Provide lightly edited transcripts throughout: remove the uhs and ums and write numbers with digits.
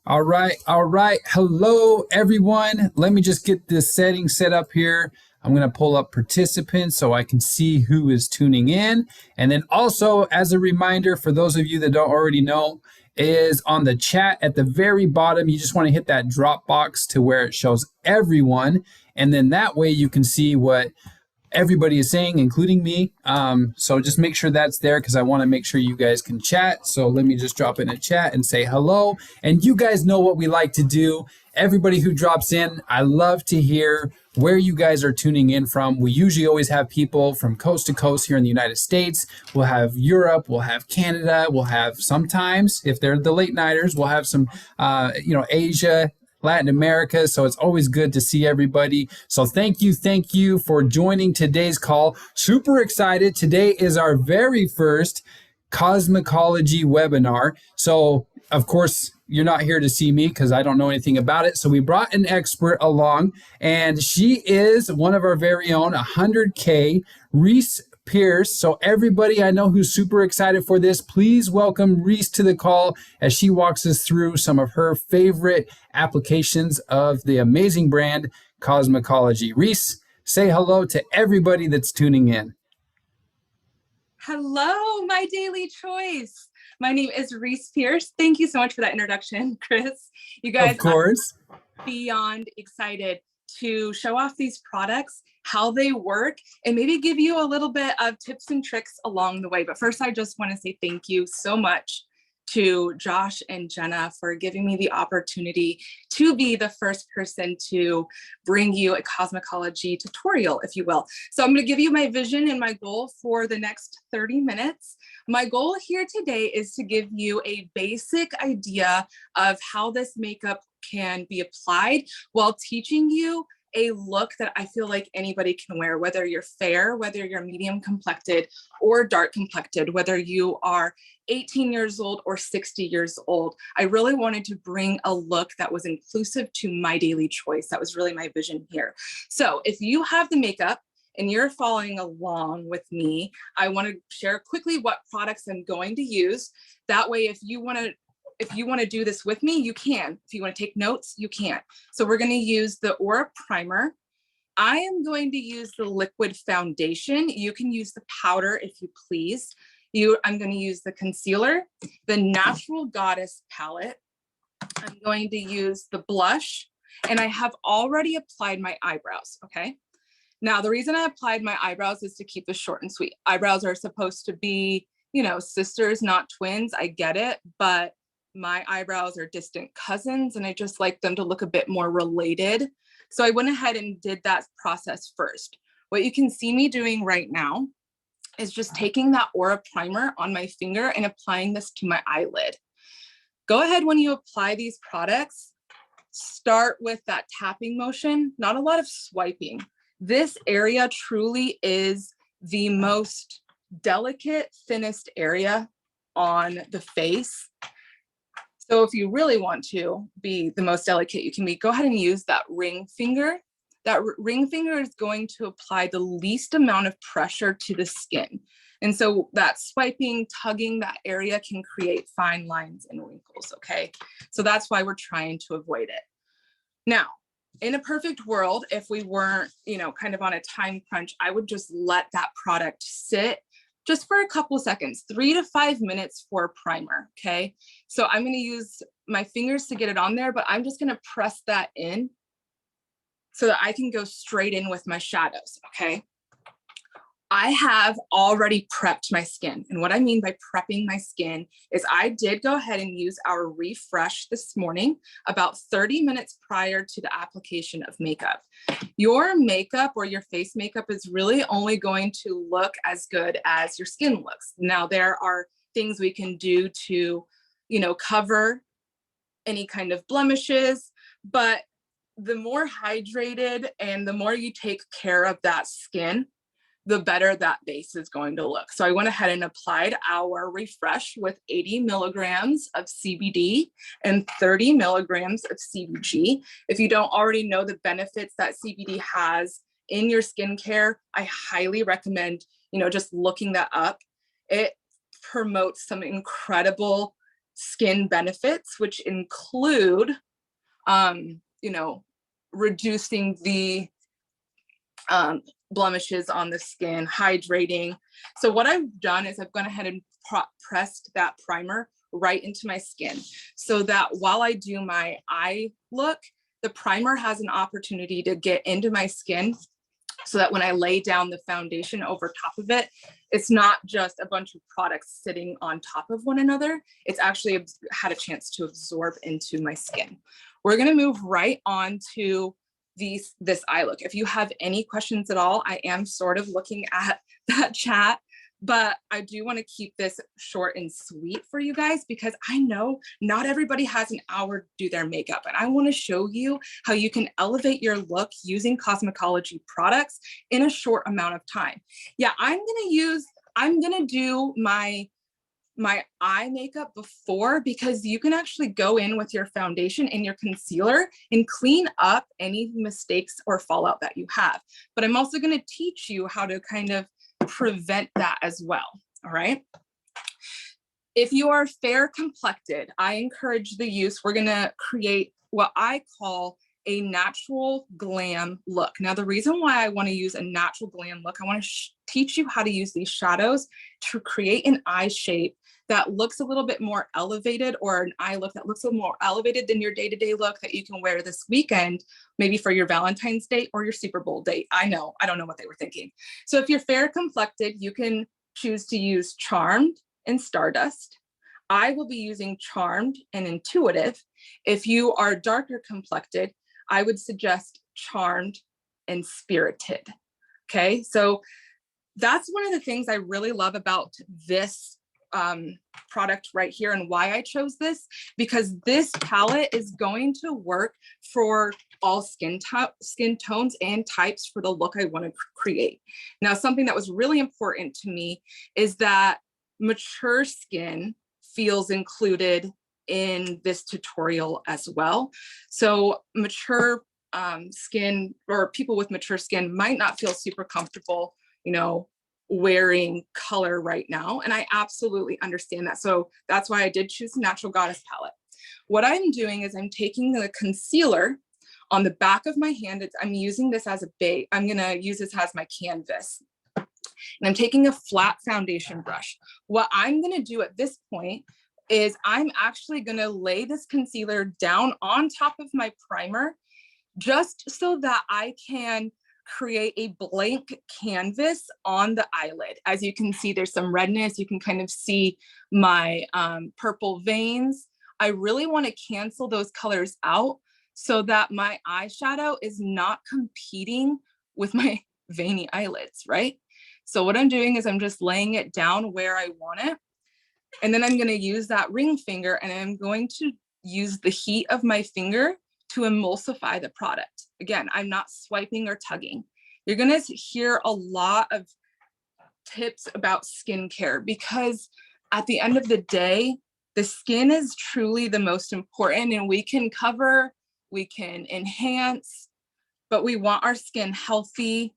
All right, all right. Hello, everyone. Let me just get this setting set up here. I'm going to pull up participants so I can see who is tuning in. And then also, as a reminder, for those of you that don't already know, is on the chat at the very bottom. You just want to hit that drop box to where it shows everyone. And then that way you can see what everybody is saying, including me. So just make sure that's there because I want to make sure you guys can chat. So let me just drop in a chat and say hello. And you guys know what we like to do. Everybody who drops in, I love to hear where you guys are tuning in from. We usually always have people from coast to coast here in the United States. We'll have Europe, we'll have Canada, we'll have sometimes, if they're the late nighters, we'll have some, Asia, Latin America. So it's always good to see everybody. So thank you for joining today's call. Super excited. Today is our very first Cosmikology webinar. So of course, you're not here to see me because I don't know anything about it. So we brought an expert along, and she is one of our very own 100K, Reese Pierce. So everybody I know who's super excited for this, please welcome Reese to the call as she walks us through some of her favorite applications of the amazing brand Cosmikology. Reese, say hello to everybody that's tuning in. Hello, my daily choice. My name is Reese Pierce. Thank you so much for that introduction, Chris. You guys, of course, I'm beyond excited to show off these products, how they work, and maybe give you a little bit of tips and tricks along the way. But first, I just want to say thank you so much to Josh and Jenna for giving me the opportunity to be the first person to bring you a Cosmikology tutorial, if you will. So I'm going to give you my vision and my goal for the next 30 minutes. My goal here today is to give you a basic idea of how this makeup can be applied while teaching you a look that I feel like anybody can wear, whether you're fair, whether you're medium complected or dark complected, whether you are 18 years old or 60 years old. I really wanted to bring a look that was inclusive to my daily choice. That was really my vision here. So if you have the makeup and you're following along with me, I want to share quickly what products I'm going to use. That way, if you want to do this with me, you can. If you want to take notes, you can. So we're going to use the Aura Primer. I am going to use the liquid foundation. You can use the powder if you please. I'm going to use the concealer, the Natural Goddess palette. I'm going to use the blush, and I have already applied my eyebrows, okay? Now, the reason I applied my eyebrows is to keep this short and sweet. Eyebrows are supposed to be, sisters, not twins. I get it, but my eyebrows are distant cousins, and I just like them to look a bit more related. So I went ahead and did that process first. What you can see me doing right now is just taking that Aura Primer on my finger and applying this to my eyelid. Go ahead when you apply these products, start with that tapping motion, not a lot of swiping. This area truly is the most delicate, thinnest area on the face. So if you really want to be the most delicate you can be, go ahead and use that ring finger. That ring finger is going to apply the least amount of pressure to the skin. And so that swiping, tugging that area can create fine lines and wrinkles, okay? So that's why we're trying to avoid it. Now, in a perfect world, if we weren't, kind of on a time crunch, I would just let that product sit just for a couple of seconds, 3 to 5 minutes for a primer, okay? So I'm gonna use my fingers to get it on there, but I'm just gonna press that in so that I can go straight in with my shadows, okay? I have already prepped my skin. And what I mean by prepping my skin is I did go ahead and use our refresh this morning about 30 minutes prior to the application of makeup. Your makeup or your face makeup is really only going to look as good as your skin looks. Now, there are things we can do to, cover any kind of blemishes, but the more hydrated and the more you take care of that skin, the better that base is going to look. So I went ahead and applied our refresh with 80 milligrams of CBD and 30 milligrams of CBG. If you don't already know the benefits that CBD has in your skincare, I highly recommend, just looking that up. It promotes some incredible skin benefits, which include, reducing the blemishes on the skin, hydrating. So what I've done is I've gone ahead and pressed that primer right into my skin so that while I do my eye look, the primer has an opportunity to get into my skin so that when I lay down the foundation over top of it, it's not just a bunch of products sitting on top of one another. It's actually had a chance to absorb into my skin. We're gonna move right on to this eye look. If you have any questions at all, I am sort of looking at that chat, but I do want to keep this short and sweet for you guys because I know not everybody has an hour to do their makeup, and I want to show you how you can elevate your look using Cosmikology products in a short amount of time. Yeah, I'm gonna do my eye makeup before, because you can actually go in with your foundation and your concealer and clean up any mistakes or fallout that you have. But I'm also going to teach you how to kind of prevent that as well. All right. If you are fair complected, I encourage the use. We're going to create what I call a natural glam look. Now, the reason why I want to use a natural glam look, I want to teach you how to use these shadows to create an eye shape that looks a little bit more elevated, or an eye look that looks a little more elevated than your day-to-day look that you can wear this weekend, maybe for your Valentine's Day or your Super Bowl date. I don't know what they were thinking. So if you're fair complected, you can choose to use Charmed and Stardust. I will be using Charmed and Intuitive. If you are darker complected, I would suggest Charmed and Spirited. Okay, so that's one of the things I really love about this product right here, and why I chose this, because this palette is going to work for all skin tones and types for the look I want to create. Now, something that was really important to me is that mature skin feels included in this tutorial as well. So mature skin, or people with mature skin, might not feel super comfortable, wearing color right now. And I absolutely understand that. So that's why I did choose the Natural Goddess palette. What I'm doing is I'm taking the concealer on the back of my hand. I'm using this as a base. I'm gonna use this as my canvas. And I'm taking a flat foundation brush. What I'm gonna do at this point is I'm actually gonna lay this concealer down on top of my primer, just so that I can create a blank canvas on the eyelid. As you can see, there's some redness. You can kind of see my purple veins. I really want to cancel those colors out so that my eyeshadow is not competing with my veiny eyelids, right? So what I'm doing is I'm just laying it down where I want it. And then I'm going to use that ring finger, and I'm going to use the heat of my finger to emulsify the product. Again, I'm not swiping or tugging. You're gonna hear a lot of tips about skincare, because at the end of the day, the skin is truly the most important, and we can cover, we can enhance, but we want our skin healthy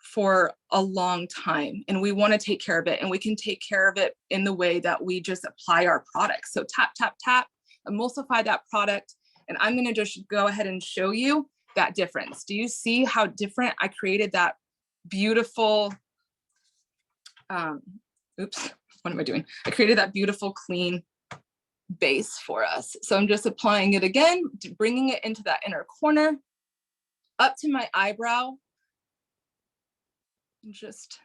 for a long time, and we want to take care of it, and we can take care of it in the way that we just apply our products. So tap, tap, tap, emulsify that product. And I'm going to just go ahead and show you that difference. Do you see how different I created that beautiful, oops, what am I doing? I created that beautiful, clean base for us. So I'm just applying it again, bringing it into that inner corner, up to my eyebrow, and just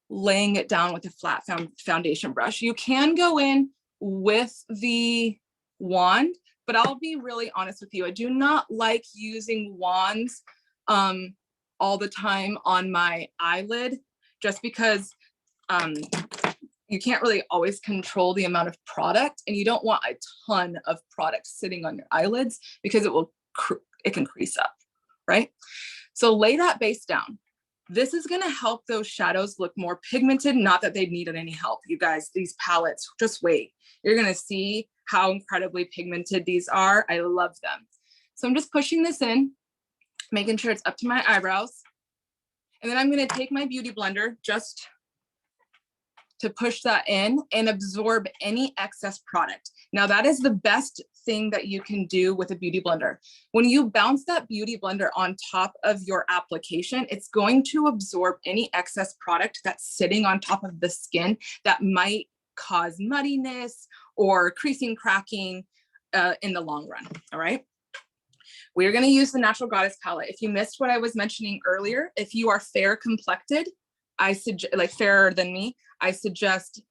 laying it down with a flat foundation brush. You can go in with the wand, but I'll be really honest with you. I do not like using wands all the time on my eyelid, just because you can't really always control the amount of product, and you don't want a ton of product sitting on your eyelids because it can crease up, right? So lay that base down. This is gonna help those shadows look more pigmented, not that they needed any help. You guys, these palettes, just wait. You're gonna see how incredibly pigmented these are. I love them. So I'm just pushing this in, making sure it's up to my eyebrows. And then I'm gonna take my beauty blender, just to push that in and absorb any excess product. Now that is the best thing that you can do with a beauty blender. When you bounce that beauty blender on top of your application, it's going to absorb any excess product that's sitting on top of the skin that might cause muddiness or creasing, cracking in the long run, all right? We're gonna use the Natural Goddess palette. If you missed what I was mentioning earlier, if you are fair complected, I suggest, like fairer than me, I suggest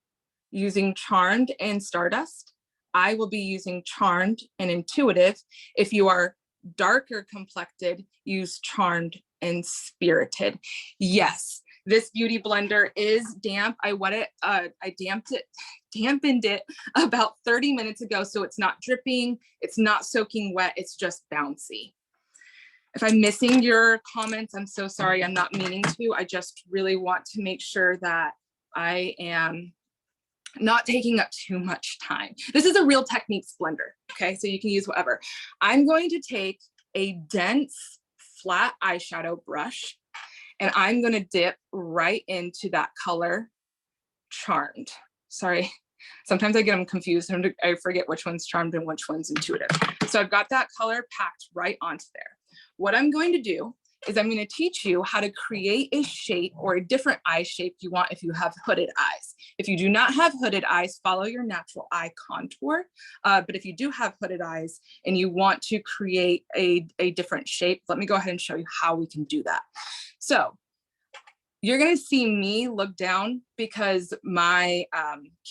using Charmed and Stardust. I will be using Charmed and Intuitive. If you are darker complected, use Charmed and Spirited. Yes, this beauty blender is damp. I dampened it about 30 minutes ago, so it's not dripping, it's not soaking wet, it's just bouncy. If I'm missing your comments, I'm so sorry, I'm not meaning to. I just really want to make sure that I am not taking up too much time. This is a Real Techniques blender, okay? So you can use whatever. I'm going to take a dense, flat eyeshadow brush, and I'm gonna dip right into that color Charmed. Sorry, sometimes I get them confused and I forget which one's Charmed and which one's Intuitive. So I've got that color packed right onto there. What I'm going to do is I'm going to teach you how to create a shape or a different eye shape you want if you have hooded eyes. If you do not have hooded eyes, follow your natural eye contour. But if you do have hooded eyes and you want to create a different shape, let me go ahead and show you how we can do that. So you're going to see me look down because my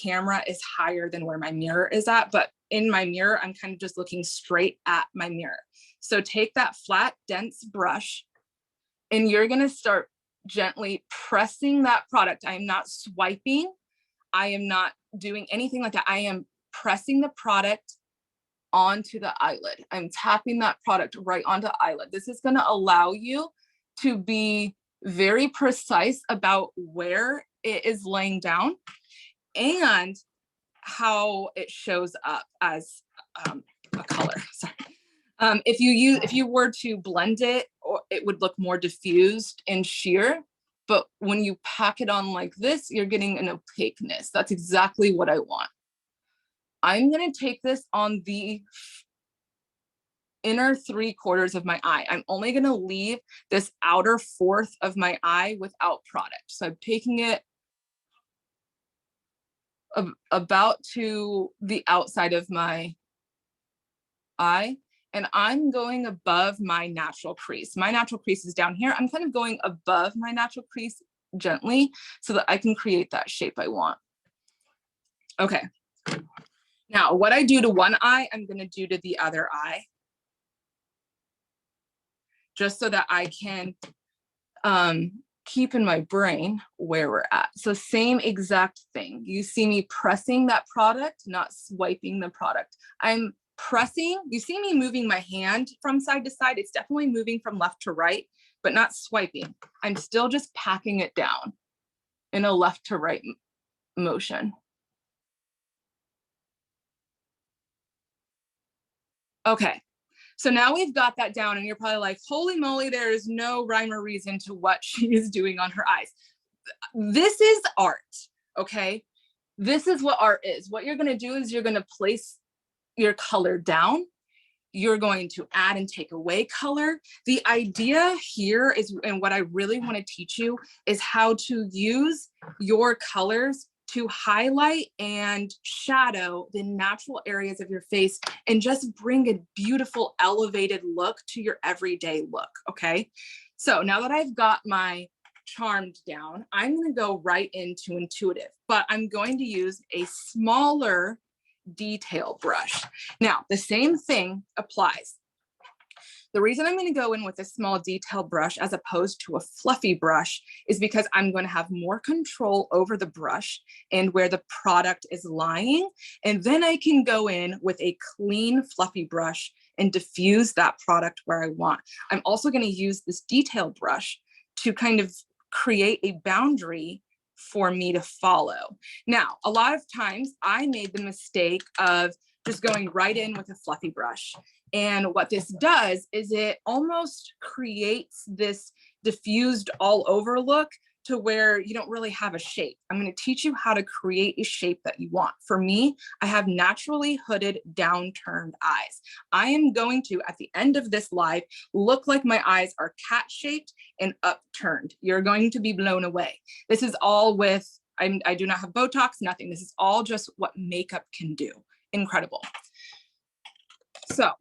camera is higher than where my mirror is at, but in my mirror, I'm kind of just looking straight at my mirror. So take that flat, dense brush, and you're going to start gently pressing that product. I am not swiping. I am not doing anything like that. I am pressing the product onto the eyelid. I'm tapping that product right onto the eyelid. This is going to allow you to be very precise about where it is laying down and how it shows up as a color. Sorry. If you were to blend it, or it would look more diffused and sheer, but when you pack it on like this, you're getting an opaqueness. That's exactly what I want. I'm going to take this on the inner 3/4 of my eye. I'm only going to leave this outer 1/4 of my eye without product. So I'm taking it about to the outside of my eye, and I'm going above my natural crease. My natural crease is down here. I'm kind of going above my natural crease gently so that I can create that shape I want. Okay. Now, what I do to one eye, I'm going to do to the other eye, just so that I can keep in my brain where we're at. So same exact thing. You see me pressing that product, not swiping the product. I'm pressing, you see me moving my hand from side to side. It's definitely moving from left to right, but not swiping. I'm still just packing it down in a left to right motion. Okay. So now we've got that down and you're probably like, holy moly, there is no rhyme or reason to what she is doing on her eyes. This is art, okay? This is what art is. What you're gonna do is you're gonna place your color down. You're going to add and take away color. The idea here is, and what I really wanna teach you is how to use your colors to highlight and shadow the natural areas of your face and just bring a beautiful elevated look to your everyday look, okay? So now that I've got my Charmed down, I'm gonna go right into Intuitive, but I'm going to use a smaller detail brush. Now, the same thing applies. The reason I'm going to go in with a small detail brush as opposed to a fluffy brush is because I'm going to have more control over the brush and where the product is lying. And then I can go in with a clean fluffy brush and diffuse that product where I want. I'm also going to use this detail brush to kind of create a boundary for me to follow. Now, a lot of times I made the mistake of just going right in with a fluffy brush. And what this does is it almost creates this diffused all over look to where you don't really have a shape. I'm going to teach you how to create a shape that you want. For me, I have naturally hooded, downturned eyes. I am going to, at the end of this live, look like my eyes are cat-shaped and upturned. You're going to be blown away. This is all with, I do not have Botox, nothing. This is all just what makeup can do. Incredible. So,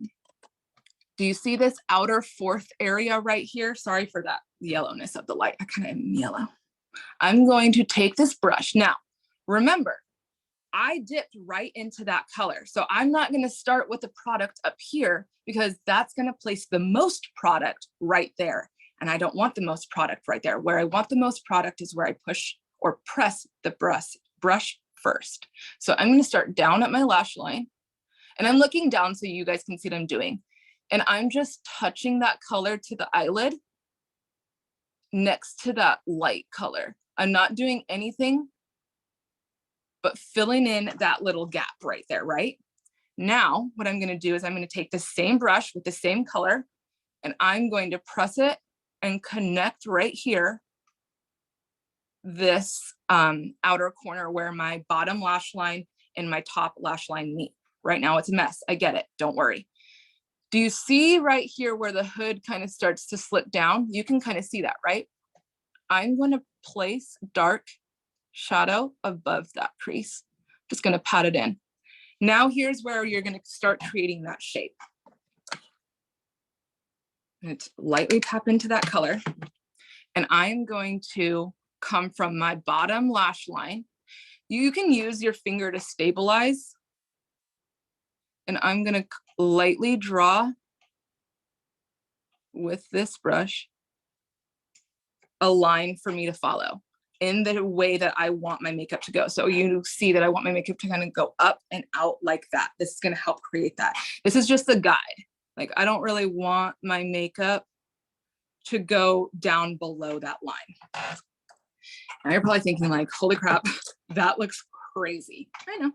do you see this outer fourth area right here? Sorry for that yellowness of the light. I kind of am yellow. I'm going to take this brush. Now, remember, I dipped right into that color. So I'm not going to start with the product up here because that's going to place the most product right there. And I don't want the most product right there. Where I want the most product is where I push or press the brush first. So I'm going to start down at my lash line. And I'm looking down so you guys can see what I'm doing. And I'm just touching that color to the eyelid next to that light color. I'm not doing anything but filling in that little gap right there, right? Now, what I'm going to do is I'm going to take the same brush with the same color, and I'm going to press it and connect right here, this outer corner where my bottom lash line and my top lash line meet. Right now, it's a mess. I get it. Don't worry. Do you see right here where the hood kind of starts to slip down? You can kind of see that, right? I'm going to place dark shadow above that crease. Just going to pat it in. Now here's where you're going to start creating that shape. I'm going to lightly tap into that color. And I'm going to come from my bottom lash line. You can use your finger to stabilize. And I'm going to lightly draw with this brush a line for me to follow in the way that I want my makeup to go. So you see that I want my makeup to kind of go up and out like that. This is going to help create that. This is just a guide. Like, I don't really want my makeup to go down below that line. Now you're probably thinking like, holy crap, that looks crazy. I know.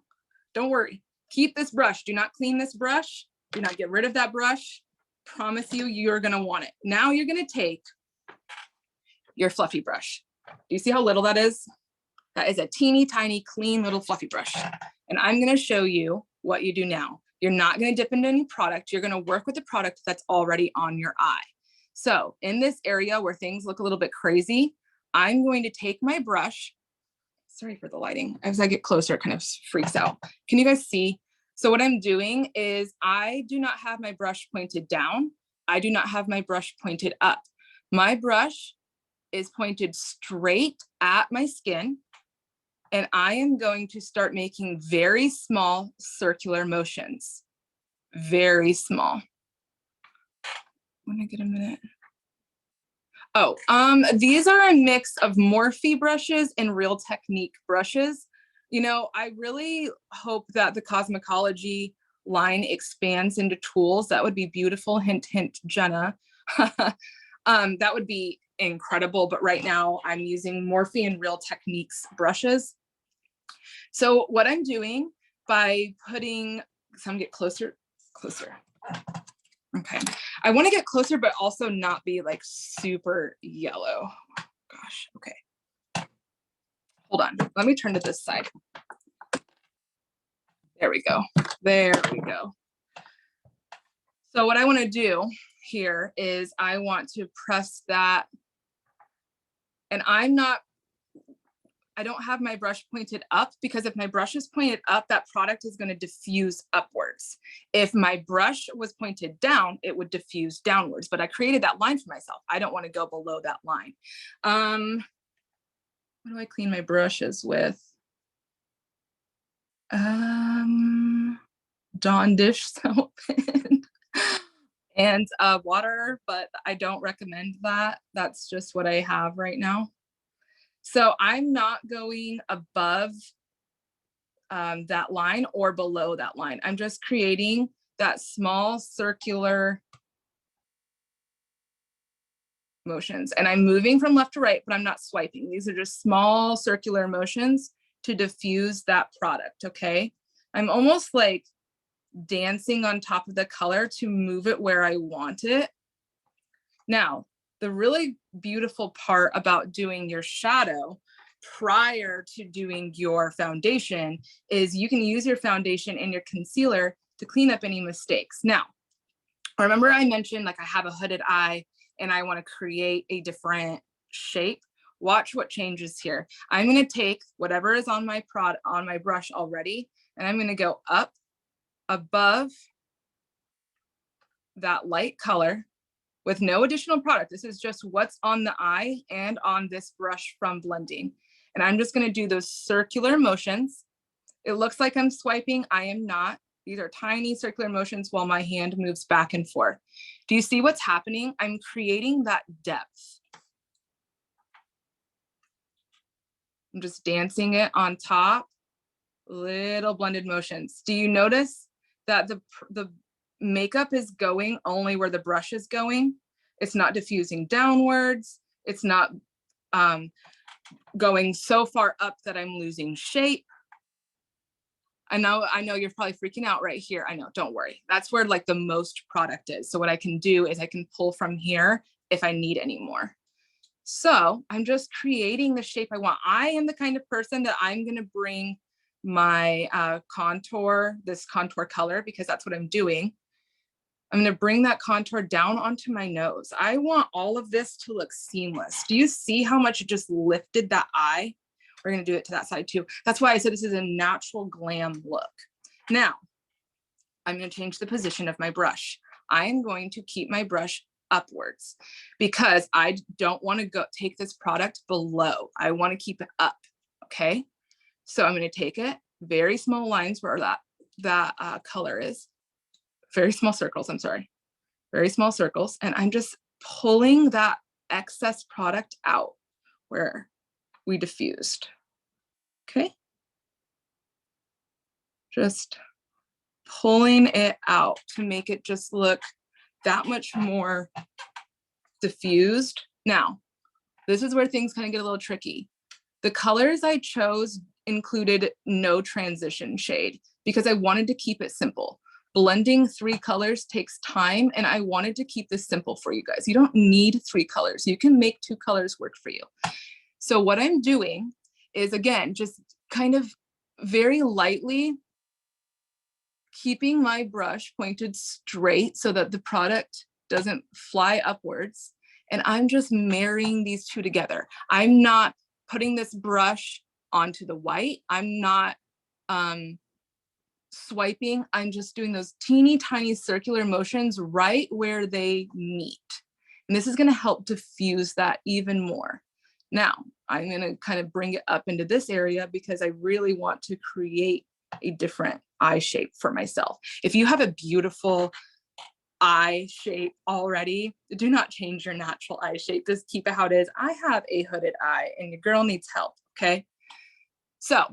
Don't worry. Keep this brush. Do not clean this brush. Do not get rid of that brush. Promise you, you're going to want it. Now you're going to take your fluffy brush. Do you see how little that is? That is a teeny tiny, clean little fluffy brush. And I'm going to show you what you do now. You're not going to dip into any product. You're going to work with the product that's already on your eye. So in this area where things look a little bit crazy, I'm going to take my brush. Sorry for the lighting. As I get closer, it kind of freaks out. Can you guys see? So what I'm doing is I do not have my brush pointed down. I do not have my brush pointed up. My brush is pointed straight at my skin. And I am going to start making very small circular motions. Very small. When I get a minute. Oh, these are a mix of Morphe brushes and Real Technique brushes. You know, I really hope that the Cosmikology line expands into tools. That would be beautiful. Hint, hint, Jenna. That would be incredible. But right now I'm using Morphe and Real Techniques brushes. So what I'm doing by putting, so I'm gonna get closer. Okay. I want to get closer, but also not be like super yellow. Oh, gosh. Okay. Hold on. Let me turn to this side. There we go. There we go. So what I want to do here is I want to press that. And I don't have my brush pointed up, because if my brush is pointed up, that product is going to diffuse upwards. If my brush was pointed down, it would diffuse downwards, but I created that line for myself. I don't want to go below that line. What do I clean my brushes with? Dawn dish soap and water, but I don't recommend that. That's just what I have right now. So I'm not going above that line or below that line. I'm just creating that small circular motions. And I'm moving from left to right, but I'm not swiping. These are just small circular motions to diffuse that product, okay? I'm almost like dancing on top of the color to move it where I want it. Now, the really beautiful part about doing your shadow prior to doing your foundation is you can use your foundation and your concealer to clean up any mistakes. Now, remember I mentioned like I have a hooded eye and I want to create a different shape. Watch what changes here. I'm going to take whatever is on my brush already, and I'm going to go up above that light color with no additional product. This is just what's on the eye and on this brush from blending. And I'm just going to do those circular motions. It looks like I'm swiping. I am not. These are tiny circular motions while my hand moves back and forth. Do you see what's happening? I'm creating that depth. I'm just dancing it on top, little blended motions. Do you notice that the makeup is going only where the brush is going? It's not diffusing downwards. It's not going so far up that I'm losing shape. I know you're probably freaking out right here. I know, don't worry. That's where like the most product is. So what I can do is I can pull from here if I need any more. So I'm just creating the shape I want. I am the kind of person that I'm going to bring my contour, this contour color, because that's what I'm doing. I'm going to bring that contour down onto my nose. I want all of this to look seamless. Do you see how much it just lifted that eye? We're going to do it to that side too. That's why I said this is a natural glam look. Now, I'm going to change the position of my brush. I am going to keep my brush upwards because I don't want to take this product below. I want to keep it up. Okay. So I'm going to take it, very small lines where that color is, very small circles. I'm sorry, very small circles. And I'm just pulling that excess product out where we diffused. Okay. Just pulling it out to make it just look that much more diffused. Now, this is where things kind of get a little tricky. The colors I chose included no transition shade because I wanted to keep it simple. Blending 3 colors takes time, and I wanted to keep this simple for you guys. You don't need 3 colors. You can make 2 colors work for you. So what I'm doing is, again, just kind of very lightly keeping my brush pointed straight so that the product doesn't fly upwards. And I'm just marrying these two together. I'm not putting this brush onto the white. I'm not swiping. I'm just doing those teeny tiny circular motions right where they meet. And this is going to help diffuse that even more. Now, I'm going to kind of bring it up into this area because I really want to create a different eye shape for myself. If you have a beautiful eye shape already, do not change your natural eye shape. Just keep it how it is. I have a hooded eye and your girl needs help, okay? So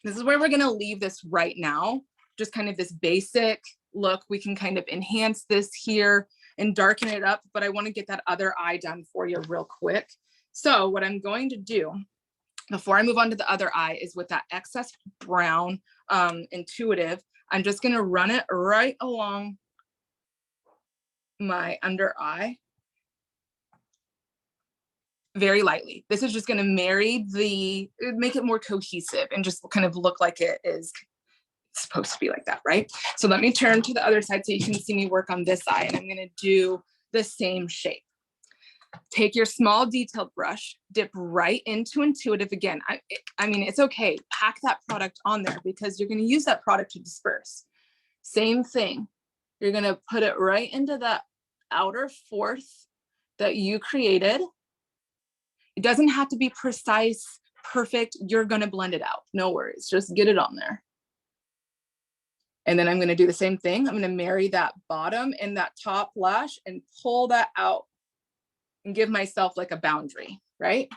this is where we're gonna leave this right now. Just kind of this basic look. We can kind of enhance this here and darken it up, but I wanna get that other eye done for you real quick. So what I'm going to do before I move on to the other eye is with that excess brown intuitive, I'm just gonna run it right along my under eye very lightly. This is just gonna marry make it more cohesive and just kind of look like it is supposed to be like that, right? So let me turn to the other side so you can see me work on this eye, and I'm gonna do the same shape. Take your small detailed brush, dip right into intuitive again. I mean, it's okay, pack that product on there because you're gonna use that product to disperse. Same thing, you're gonna put it right into that outer fourth that you created. It doesn't have to be precise, perfect, you're gonna blend it out, no worries, just get it on there. And then I'm gonna do the same thing. I'm gonna marry that bottom and that top lash and pull that out and give myself like a boundary, right?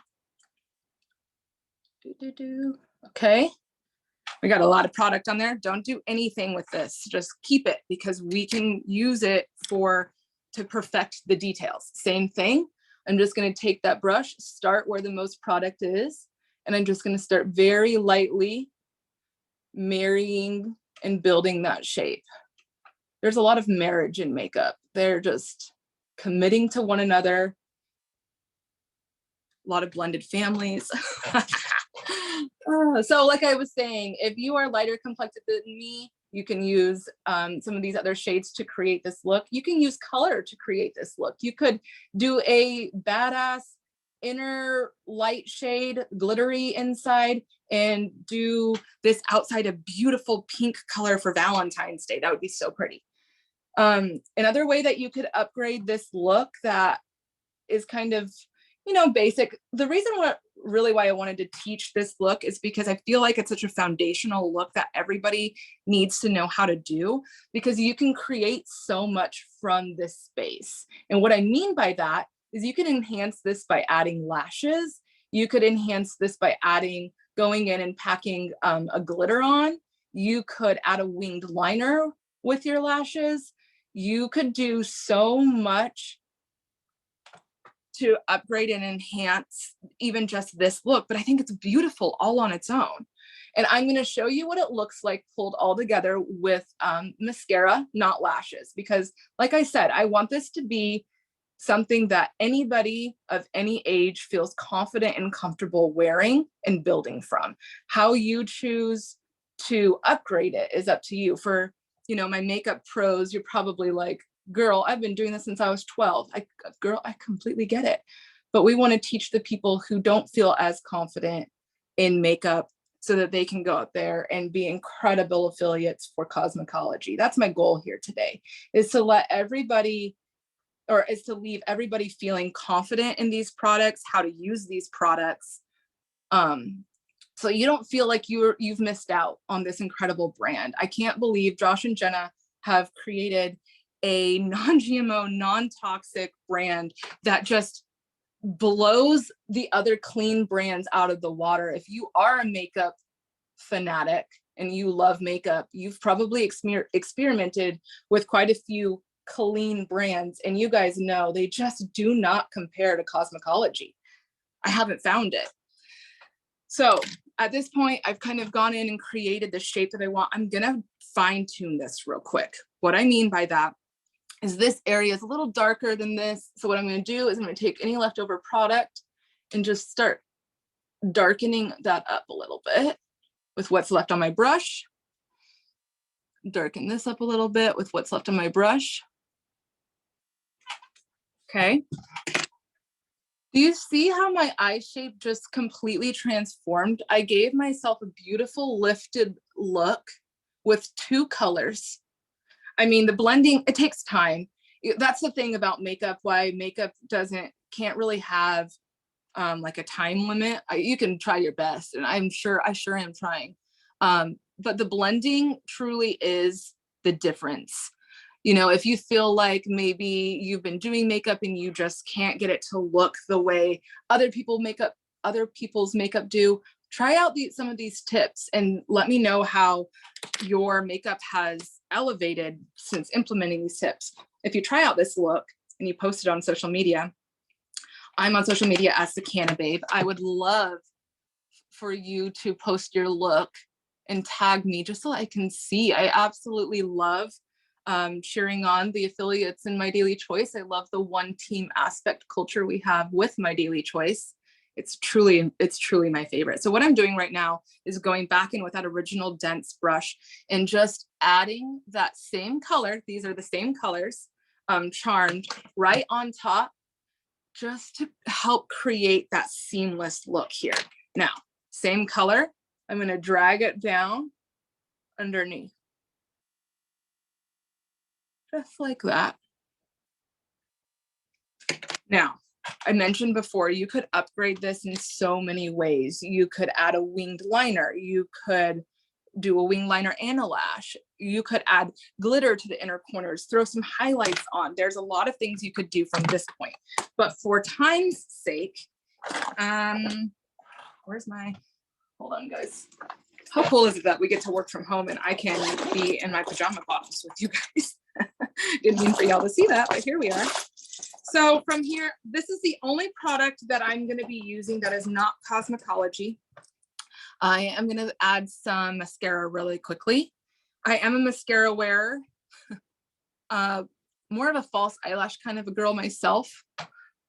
Okay, we got a lot of product on there. Don't do anything with this, just keep it because we can use it to perfect the details. Same thing, I'm just gonna take that brush, start where the most product is, and I'm just gonna start very lightly marrying and building that shape. There's a lot of marriage in makeup. They're just committing to one another a lot of blended families. So like I was saying, if you are lighter complected than me, you can use some of these other shades to create this look. You can use color to create this look. You could do a badass inner light shade, glittery inside, and do this outside a beautiful pink color for Valentine's Day. That would be so pretty. Another way that you could upgrade this look that is kind of, you know, basic. The reason why I wanted to teach this look is because I feel like it's such a foundational look that everybody needs to know how to do, because you can create so much from this space. And what I mean by that is you can enhance this by adding lashes. You could enhance this by going in and packing a glitter on. You could add a winged liner with your lashes. You could do so much to upgrade and enhance even just this look, but I think it's beautiful all on its own. And I'm going to show you what it looks like pulled all together with mascara, not lashes, because like I said, I want this to be something that anybody of any age feels confident and comfortable wearing and building from. How you choose to upgrade it is up to you. For, you know, my makeup pros, you're probably like, girl, I've been doing this since I was 12. I completely get it. But we want to teach the people who don't feel as confident in makeup so that they can go out there and be incredible affiliates for Cosmikology. That's my goal here today, is to leave everybody feeling confident in these products, how to use these products. So you don't feel like you've missed out on this incredible brand. I can't believe Josh and Jenna have created a non-GMO, non-toxic brand that just blows the other clean brands out of the water. If you are a makeup fanatic and you love makeup, you've probably experimented with quite a few clean brands, and you guys know they just do not compare to Cosmikology. I haven't found it. So at this point, I've kind of gone in and created the shape that I want. I'm gonna fine tune this real quick. What I mean by that is this area is a little darker than this. So what I'm going to do is I'm going to take any leftover product and just start darkening that up a little bit with what's left on my brush. Darken this up a little bit with what's left on my brush. Okay. Do you see how my eye shape just completely transformed? I gave myself a beautiful lifted look with two colors. I mean, the blending, it takes time. That's the thing about makeup, why makeup can't really have like a time limit. You can try your best, and I sure am trying. But the blending truly is the difference. You know, if you feel like maybe you've been doing makeup and you just can't get it to look the way other people's makeup do, try out some of these tips and let me know how your makeup has elevated since implementing these tips. If you try out this look and you post it on social media, I'm on social media as Sakana Babe. I would love for you to post your look and tag me just so I can see. I absolutely love cheering on the affiliates in MyDailyChoice. I love the one team aspect culture we have with MyDailyChoice. It's truly my favorite. So what I'm doing right now is going back in with that original dense brush and just adding that same color. These are the same colors, Charmed, right on top, just to help create that seamless look here. Now, same color, I'm going to drag it down underneath. Just like that. Now, I mentioned before, you could upgrade this in so many ways. You could add a winged liner. You could do a winged liner and a lash. You could add glitter to the inner corners, throw some highlights on. There's a lot of things you could do from this point. But for time's sake, hold on, guys. How cool is it that we get to work from home and I can be in my pajama bottoms with you guys? Didn't mean for y'all to see that, but here we are. So from here, this is the only product that I'm going to be using that is not Cosmikology. I am going to add some mascara really quickly. I am a mascara wearer, more of a false eyelash kind of a girl myself.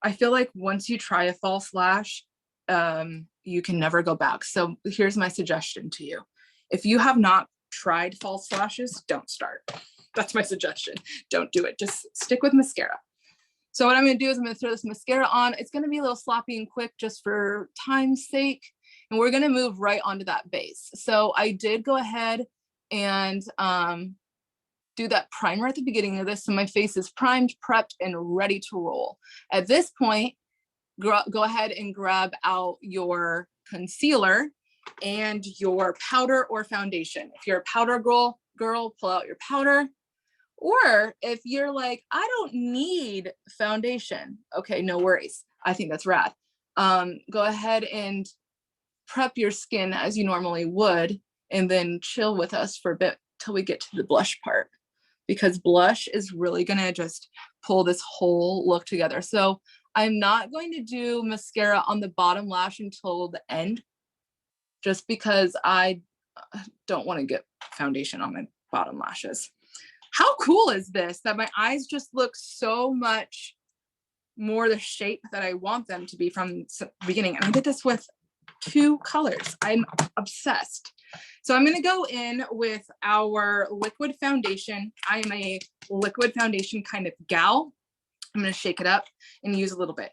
I feel like once you try a false lash, you can never go back. So here's my suggestion to you. If you have not tried false lashes, don't start. That's my suggestion. Don't do it. Just stick with mascara. So what I'm going to do is I'm going to throw this mascara on. It's going to be a little sloppy and quick just for time's sake. And we're going to move right onto that base. So I did go ahead and do that primer at the beginning of this. So my face is primed, prepped, and ready to roll. At this point, go ahead and grab out your concealer and your powder or foundation. If you're a powder girl, pull out your powder. Or if you're like, I don't need foundation, okay, no worries. I think that's rad. Go ahead and prep your skin as you normally would, and then chill with us for a bit till we get to the blush part, because blush is really gonna just pull this whole look together. So I'm not going to do mascara on the bottom lash until the end, just because I don't want to get foundation on my bottom lashes. How cool is this that my eyes just look so much more the shape that I want them to be from the beginning? And I did this with 2 colors. I'm obsessed. So I'm going to go in with our liquid foundation. I am a liquid foundation kind of gal. I'm going to shake it up and use a little bit.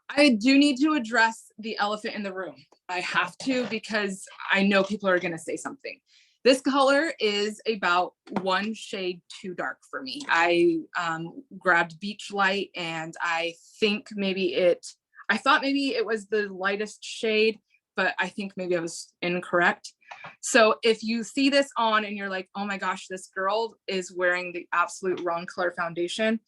I do need to address the elephant in the room. I have to, because I know people are going to say something. This color is about 1 shade too dark for me. I grabbed Beach Light, and I thought maybe it was the lightest shade, but I think maybe I was incorrect. So if you see this on and you're like, oh my gosh, this girl is wearing the absolute wrong color foundation,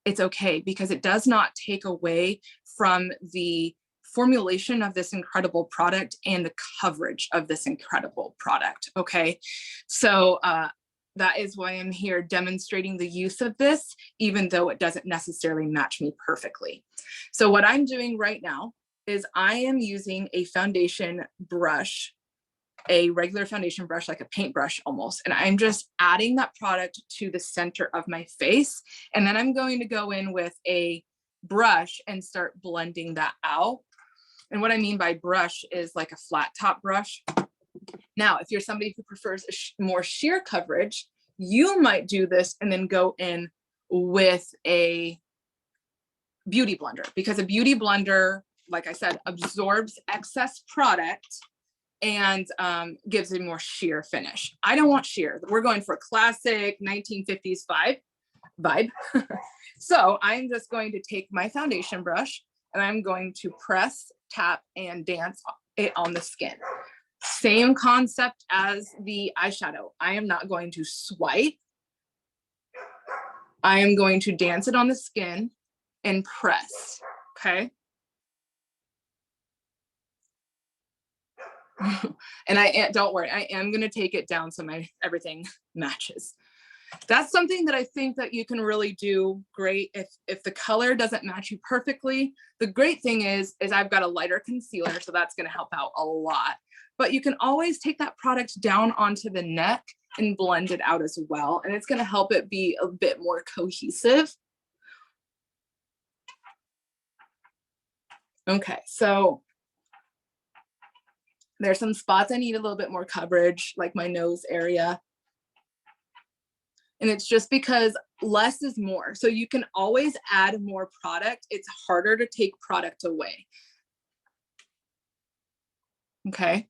it's okay, because it does not take away from the formulation of this incredible product and the coverage of this incredible product. Okay, so that is why I'm here demonstrating the use of this, even though it doesn't necessarily match me perfectly. So what I'm doing right now is I am using a foundation brush, a regular foundation brush, like a paintbrush almost, and I'm just adding that product to the center of my face. And then I'm going to go in with a brush and start blending that out. And what I mean by brush is like a flat top brush. Now, if you're somebody who prefers more sheer coverage, you might do this and then go in with a beauty blender, because a beauty blender, like I said, absorbs excess product and gives a more sheer finish. I don't want sheer. We're going for a classic 1950s vibe. So I'm just going to take my foundation brush and I'm going to press, tap, and dance it on the skin. Same concept as the eyeshadow. I am not going to swipe. I am going to dance it on the skin and press, okay? And don't worry, I am gonna take it down so everything matches. That's something that I think that you can really do great if the color doesn't match you perfectly. The great thing is I've got a lighter concealer, so that's gonna help out a lot. But you can always take that product down onto the neck and blend it out as well. And it's gonna help it be a bit more cohesive. Okay, so there's some spots I need a little bit more coverage, like my nose area. And it's just because less is more. So you can always add more product. It's harder to take product away. Okay.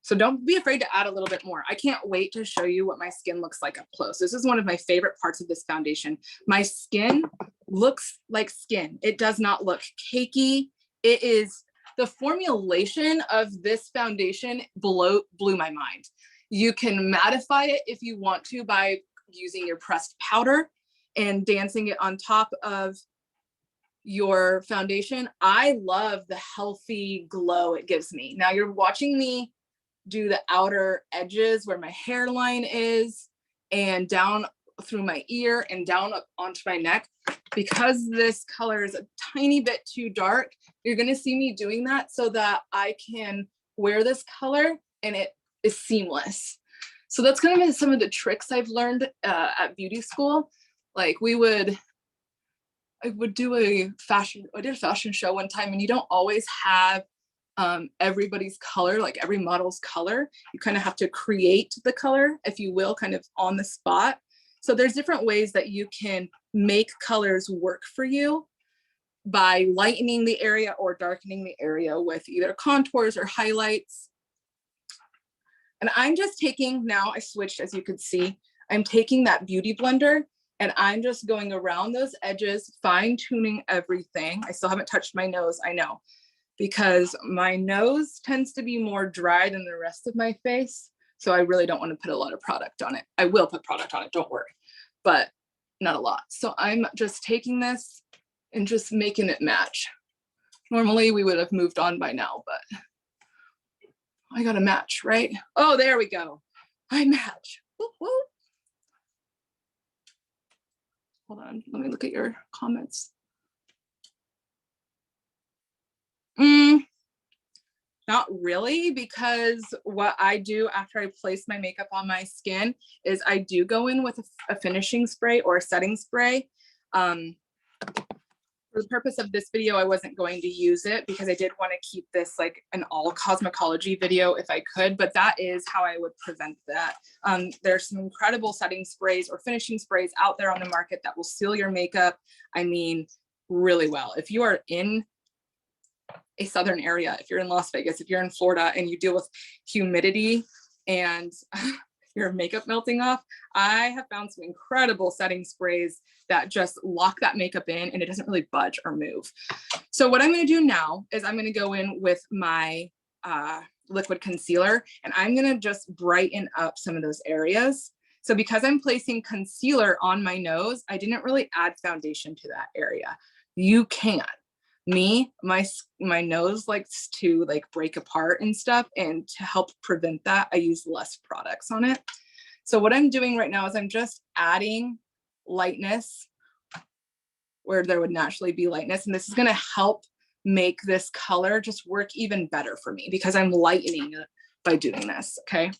So don't be afraid to add a little bit more. I can't wait to show you what my skin looks like up close. This is one of my favorite parts of this foundation. My skin looks like skin. It does not look cakey. It is, the formulation of this foundation blew my mind. You can mattify it if you want to by using your pressed powder and dancing it on top of your foundation. I love the healthy glow it gives me. Now you're watching me do the outer edges where my hairline is, and down through my ear and down up onto my neck. Because this color is a tiny bit too dark, you're gonna see me doing that so that I can wear this color and it is seamless. So that's kind of some of the tricks I've learned at beauty school. Like we would, I did a fashion show one time, and you don't always have everybody's color, like every model's color. You kind of have to create the color, if you will, kind of on the spot. So there's different ways that you can make colors work for you by lightening the area or darkening the area with either contours or highlights. And I'm just taking, now I switched, as you could see, I'm taking that beauty blender and I'm just going around those edges, fine tuning everything. I still haven't touched my nose, I know, because my nose tends to be more dry than the rest of my face. So I really don't want to put a lot of product on it. I will put product on it, don't worry, but not a lot. So I'm just taking this and just making it match. Normally we would have moved on by now, but I got to match, right? Oh, there we go. I match. Woo, woo. Hold on, let me look at your comments. Not really, because what I do after I place my makeup on my skin is I do go in with a finishing spray or a setting spray. For the purpose of this video, I wasn't going to use it because I did want to keep this like an all Cosmikology video if I could, but that is how I would prevent that. There's some incredible setting sprays or finishing sprays out there on the market that will seal your makeup, I mean, really well. If you are in a southern area, if you're in Las Vegas, if you're in Florida and you deal with humidity and your makeup melting off, I have found some incredible setting sprays that just lock that makeup in and it doesn't really budge or move. So what I'm going to do now is I'm going to go in with my liquid concealer and I'm going to just brighten up some of those areas. So because I'm placing concealer on my nose, I didn't really add foundation to that area. You can. My nose likes to like break apart and stuff, and to help prevent that, I use less products on it. So what I'm doing right now is I'm just adding lightness where there would naturally be lightness, and this is going to help make this color just work even better for me because I'm lightening it by doing this. Okay.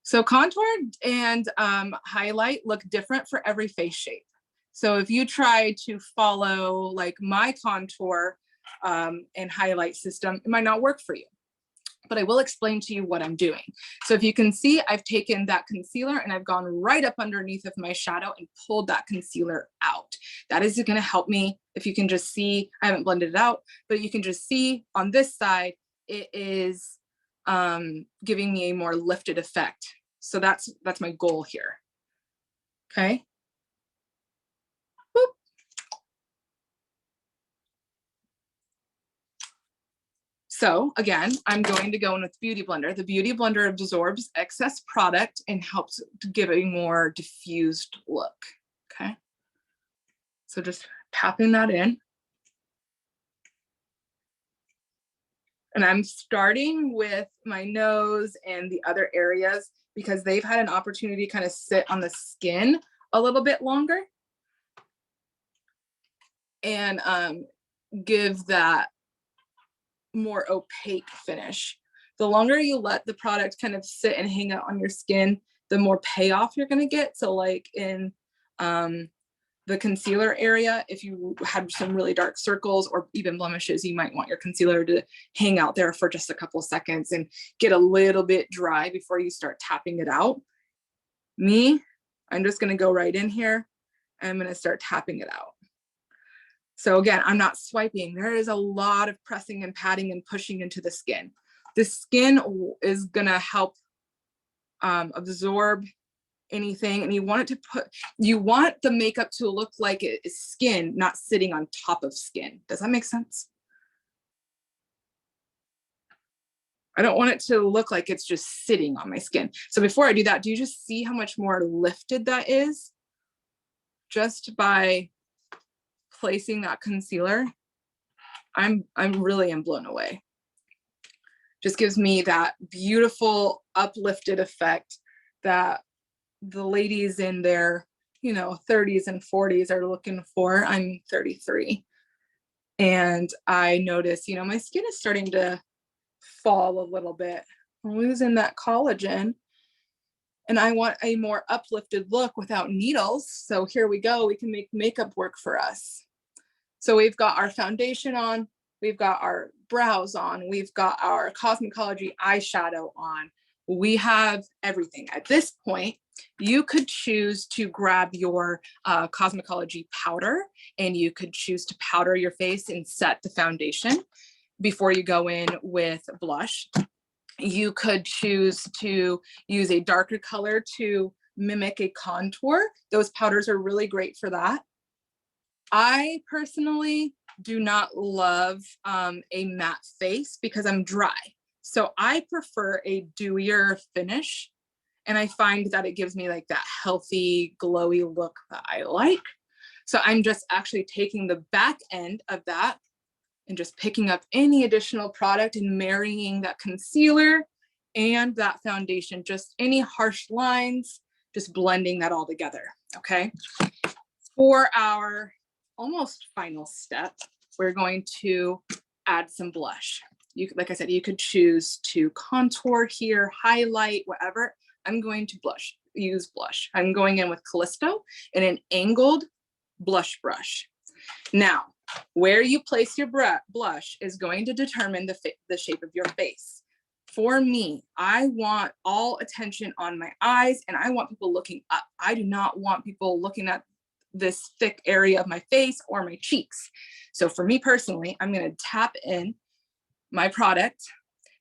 So contour and highlight look different for every face shape. So if you try to follow like my contour and highlight system, it might not work for you, but I will explain to you what I'm doing. So if you can see, I've taken that concealer and I've gone right up underneath of my shadow and pulled that concealer out. That is going to help me. If you can just see, I haven't blended it out, but you can just see on this side, it is giving me a more lifted effect. So that's my goal here. Okay. So again, I'm going to go in with Beauty Blender. The Beauty Blender absorbs excess product and helps to give a more diffused look, okay? So just tapping that in. And I'm starting with my nose and the other areas because they've had an opportunity to kind of sit on the skin a little bit longer and give that more opaque finish. The longer you let the product kind of sit and hang out on your skin, the more payoff you're going to get. So like in the concealer area, if you had some really dark circles or even blemishes, you might want your concealer to hang out there for just a couple seconds and get a little bit dry before you start tapping it out. I'm just going to go right in here and I'm going to start tapping it out. So again, I'm not swiping. There is a lot of pressing and patting and pushing into the skin. The skin is gonna help absorb anything, and you want the makeup to look like it is skin, not sitting on top of skin. Does that make sense? I don't want it to look like it's just sitting on my skin. So before I do that, do you just see how much more lifted that is? Just by placing that concealer, I'm really blown away. Just gives me that beautiful uplifted effect that the ladies in their 30s and 40s are looking for. I'm 33 and I notice my skin is starting to fall a little bit. I'm losing that collagen, and I want a more uplifted look without needles. So here we go, we can make makeup work for us. So we've got our foundation on, we've got our brows on, we've got our Cosmikology eyeshadow on. We have everything. At this point, you could choose to grab your Cosmikology powder, and you could choose to powder your face and set the foundation before you go in with blush. You could choose to use a darker color to mimic a contour. Those powders are really great for that. I personally do not love a matte face because I'm dry. So I prefer a dewier finish. And I find that it gives me like that healthy, glowy look that I like. So I'm just actually taking the back end of that and just picking up any additional product and marrying that concealer and that foundation, just any harsh lines, just blending that all together, okay? For our almost final step, we're going to add some blush. Like I said, you could choose to contour here, highlight, whatever. I'm going to use blush. I'm going in with Callisto in an angled blush brush. Now, where you place your blush is going to determine the shape of your face. For me, I want all attention on my eyes, and I want people looking up. I do not want people looking at this thick area of my face or my cheeks. So for me personally, I'm going to tap in my product,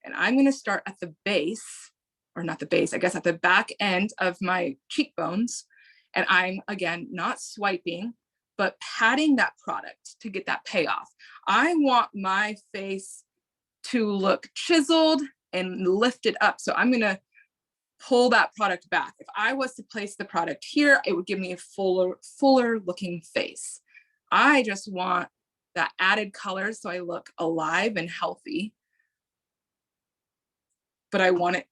and I'm going to start at the base, or not the base, I guess at the back end of my cheekbones. And I'm, again, not swiping, but patting that product to get that payoff. I want my face to look chiseled and lifted up. So I'm going to pull that product back. If I was to place the product here, it would give me a fuller looking face. I just want that added color so I look alive and healthy, but I want it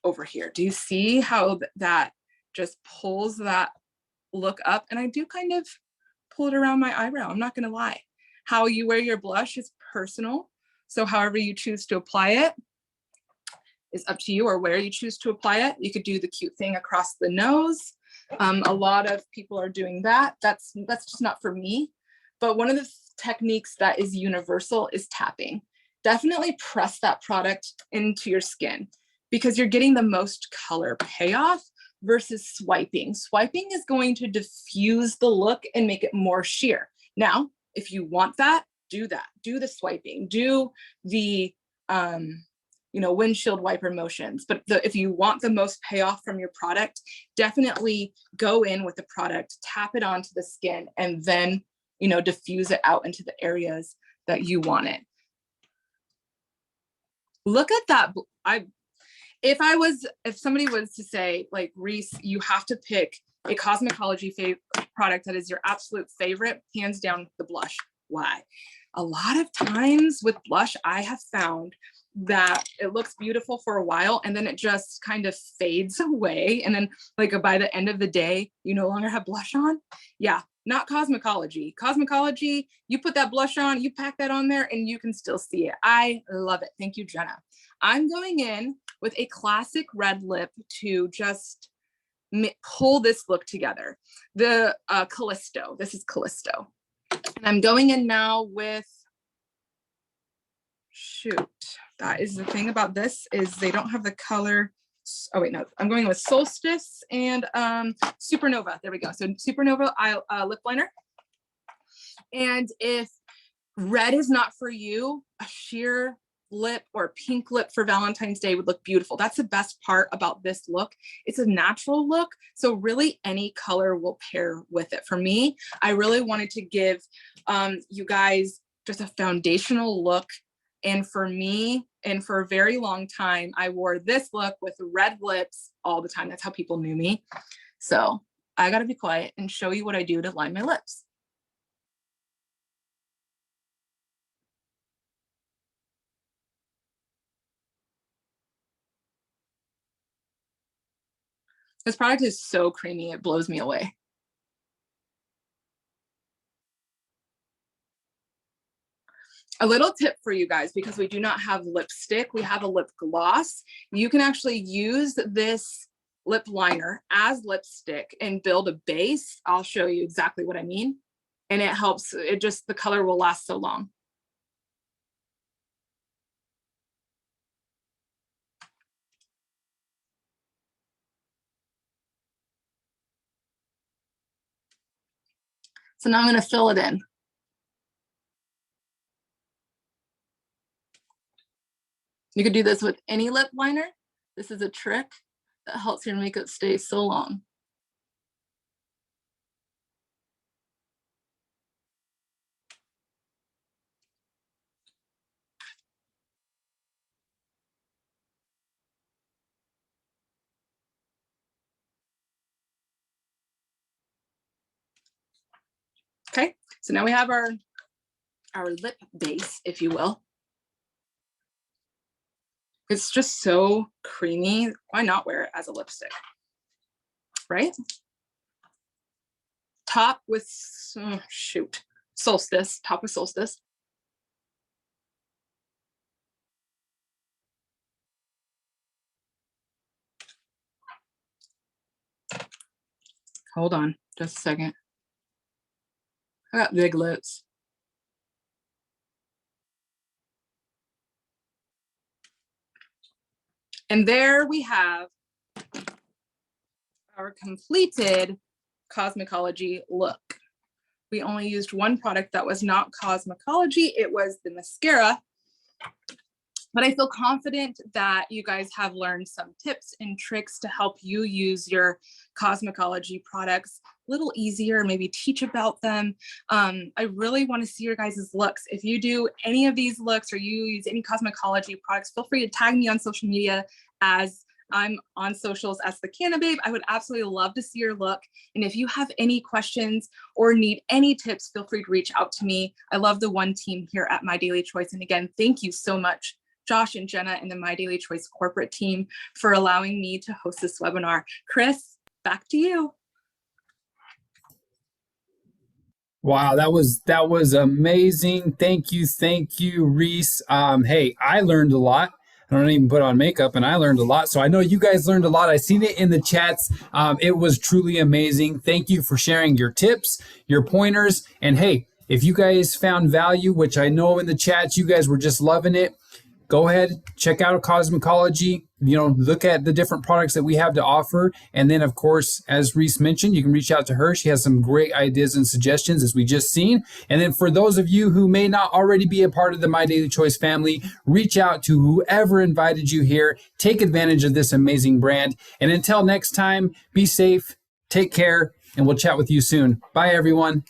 over here. Do you see how that just pulls that look up? And I do kind of pull it around my eyebrow. I'm not going to lie. How you wear your blush is personal. So however you choose to apply it is up to you, or where you choose to apply it. You could do the cute thing across the nose. A lot of people are doing that. That's just not for me. But one of the techniques that is universal is tapping. Definitely press that product into your skin because you're getting the most color payoff versus swiping. Swiping is going to diffuse the look and make it more sheer. Now, if you want that, do that. Do the swiping. Do the windshield wiper motions. But if you want the most payoff from your product, definitely go in with the product, tap it onto the skin, and then diffuse it out into the areas that you want it. Look at that. If somebody was to say, like, Reese, you have to pick a Cosmikology product that is your absolute favorite, hands down, the blush. Why? A lot of times with blush, I have found that it looks beautiful for a while and then it just kind of fades away. And then like by the end of the day, you no longer have blush on. Yeah, not Cosmikology. Cosmikology, you put that blush on, you pack that on there and you can still see it. I love it. Thank you, Jenna. I'm going in with a classic red lip to just pull this look together. The Callisto, this is Callisto. And I'm going in now with, shoot, that is the thing about this is they don't have the color. Oh wait, no, I'm going with Solstice and Supernova. There we go. So Supernova lip liner. And if red is not for you, a sheer lip or pink lip for Valentine's Day would look beautiful. That's the best part about this look. It's a natural look. So really any color will pair with it. For me, I really wanted to give you guys just a foundational look. And for me, and for a very long time, I wore this look with red lips all the time. That's how people knew me. So I got to be quiet and show you what I do to line my lips. This product is so creamy, it blows me away. A little tip for you guys, because we do not have lipstick, we have a lip gloss. You can actually use this lip liner as lipstick and build a base, I'll show you exactly what I mean. And it helps, the color will last so long. So now I'm going to fill it in. You could do this with any lip liner. This is a trick that helps your makeup stay so long. Okay, so now we have our lip base, if you will. It's just so creamy. Why not wear it as a lipstick, right? Top with, Solstice, top with Solstice. Hold on, just a second. I got big lips. And there we have our completed Cosmikology look. We only used one product that was not Cosmikology. It was the mascara. But I feel confident that you guys have learned some tips and tricks to help you use your Cosmikology products a little easier, maybe teach about them. I really want to see your guys' looks. If you do any of these looks or you use any Cosmikology products, feel free to tag me on social media, as I'm on socials as the Canna Babe. I would absolutely love to see your look. And if you have any questions or need any tips, feel free to reach out to me. I love the one team here at MyDailyChoice. And again, thank you so much, Josh and Jenna and the MyDailyChoice corporate team, for allowing me to host this webinar. Chris, back to you. Wow, that was amazing. Thank you, Reese. Hey, I learned a lot. I don't even put on makeup, and I learned a lot. So I know you guys learned a lot. I seen it in the chats. It was truly amazing. Thank you for sharing your tips, your pointers. And hey, if you guys found value, which I know in the chats, you guys were just loving it, go ahead, check out Cosmikology, look at the different products that we have to offer. And then, of course, as Reese mentioned, you can reach out to her. She has some great ideas and suggestions, as we just seen. And then for those of you who may not already be a part of the MyDailyChoice family, reach out to whoever invited you here. Take advantage of this amazing brand. And until next time, be safe, take care, and we'll chat with you soon. Bye, everyone.